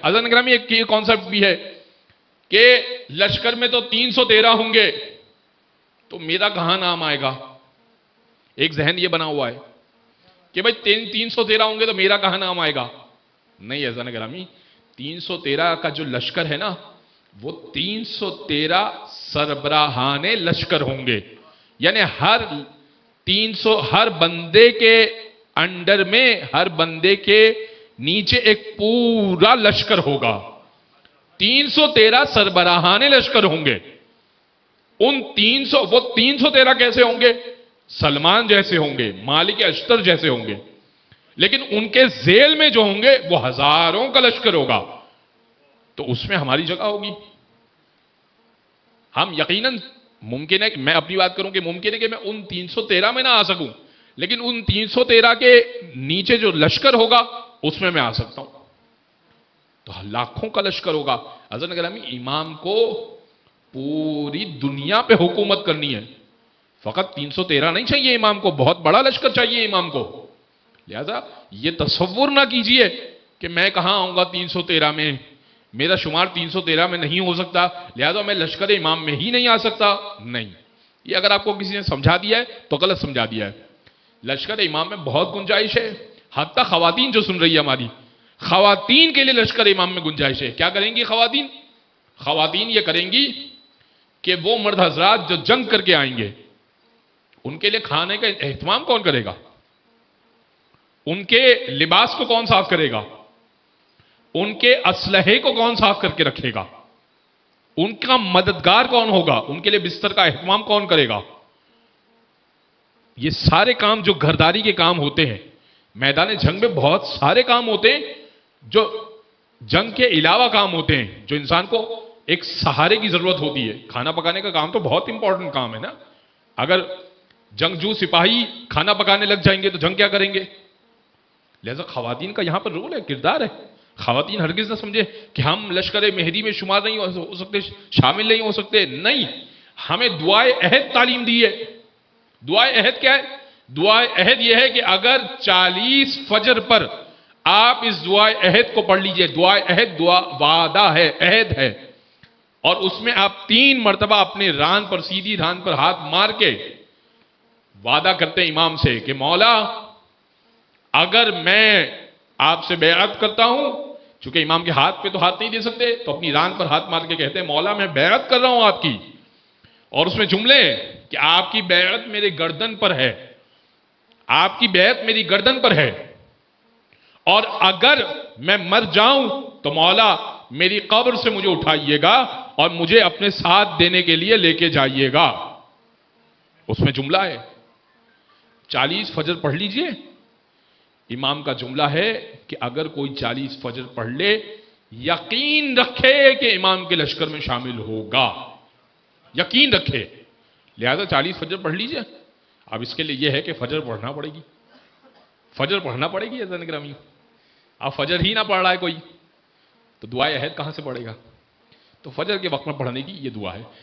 عزیزان گرامی ایک یہ کانسیپٹ بھی ہے کہ لشکر میں تو 313 ہوں گے تو میرا کہاں نام آئے گا. ایک ذہن یہ بنا ہوا ہے کہ بھائی 313 ہوں گے تو میرا کہاں نام آئے گا. نہیں عزیزان گرامی، 313 کا جو لشکر ہے نا وہ 313 سربراہان لشکر ہوں گے. یعنی ہر بندے کے انڈر میں، ہر بندے کے نیچے ایک پورا لشکر ہوگا. 313 سربراہان لشکر ہوں گے. وہ 313 کیسے ہوں گے؟ سلمان جیسے ہوں گے، مالک اشتر جیسے ہوں گے. لیکن ان کے ذیل میں جو ہوں گے وہ ہزاروں کا لشکر ہوگا. تو اس میں ہماری جگہ ہوگی. ہم یقیناً ممکن ہے کہ میں اپنی بات کروں کہ ممکن ہے کہ میں ان 313 میں نہ آ سکوں، لیکن ان 313 کے نیچے جو لشکر ہوگا اس میں آ سکتا ہوں. تو لاکھوں کا لشکر ہوگا. عزیزان گرامی، امام کو پوری دنیا پہ حکومت کرنی ہے. فقط 313 نہیں چاہیے امام کو، بہت بڑا لشکر چاہیے امام کو. لہذا یہ تصور نہ کیجئے کہ میں کہاں آؤں گا 313 میں، میرا شمار 313 میں نہیں ہو سکتا، لہذا میں لشکر امام میں ہی نہیں آ سکتا. نہیں، یہ اگر آپ کو کسی نے سمجھا دیا ہے تو غلط سمجھا دیا ہے. لشکر امام میں بہت گنجائش ہے. حتی خواتین جو سن رہی ہے ہماری، خواتین کے لیے لشکر امام میں گنجائش ہے. کیا کریں گی خواتین؟ خواتین یہ کریں گی کہ وہ مرد حضرات جو جنگ کر کے آئیں گے ان کے لیے کھانے کا اہتمام کون کرے گا؟ ان کے لباس کو کون صاف کرے گا؟ ان کے اسلحے کو کون صاف کر کے رکھے گا؟ ان کا مددگار کون ہوگا؟ ان کے لیے بستر کا اہتمام کون کرے گا؟ یہ سارے کام جو گھرداری کے کام ہوتے ہیں، میدان جنگ میں بہت سارے کام ہوتے ہیں جو جنگ کے علاوہ کام ہوتے ہیں، جو انسان کو ایک سہارے کی ضرورت ہوتی ہے. کھانا پکانے کا کام تو بہت امپورٹنٹ کام ہے نا. اگر جنگجو سپاہی کھانا پکانے لگ جائیں گے تو جنگ کیا کریں گے؟ لہذا خواتین کا یہاں پر رول ہے، کردار ہے. خواتین ہرگز نہ سمجھے کہ ہم لشکر مہدی میں شمار نہیں ہو سکتے، شامل نہیں ہو سکتے. نہیں، ہمیں دعائے عہد تعلیم دی ہے. دعائے عہد کیا ہے؟ دعائے عہد یہ ہے کہ اگر 40 فجر پر آپ اس دعائے عہد کو پڑھ لیجئے. دعائے عہد دعا وعدہ ہے، عہد ہے، اور اس میں آپ 3 مرتبہ اپنے ران پر، سیدھی ران پر ہاتھ مار کے وعدہ کرتے ہیں امام سے کہ مولا اگر میں آپ سے بیعت کرتا ہوں، چونکہ امام کے ہاتھ پہ تو ہاتھ نہیں دے سکتے تو اپنی ران پر ہاتھ مار کے کہتے ہیں مولا میں بیعت کر رہا ہوں آپ کی. اور اس میں جملے کہ آپ کی بیعت میرے گردن پر ہے، آپ کی بیعت میری گردن پر ہے، اور اگر میں مر جاؤں تو مولا میری قبر سے مجھے اٹھائیے گا اور مجھے اپنے ساتھ دینے کے لیے لے کے جائیے گا. اس میں جملہ ہے. 40 فجر پڑھ لیجئے. امام کا جملہ ہے کہ اگر کوئی 40 فجر پڑھ لے یقین رکھے کہ امام کے لشکر میں شامل ہوگا. یقین رکھے. لہذا 40 فجر پڑھ لیجئے. اب اس کے لیے یہ ہے کہ فجر پڑھنا پڑے گی. فجر پڑھنا پڑے گی عزیزان گرامی. اب فجر ہی نہ پڑھ رہا ہے کوئی تو دعائے عہد کہاں سے پڑھے گا؟ تو فجر کے وقت میں پڑھنے کی یہ دعا ہے.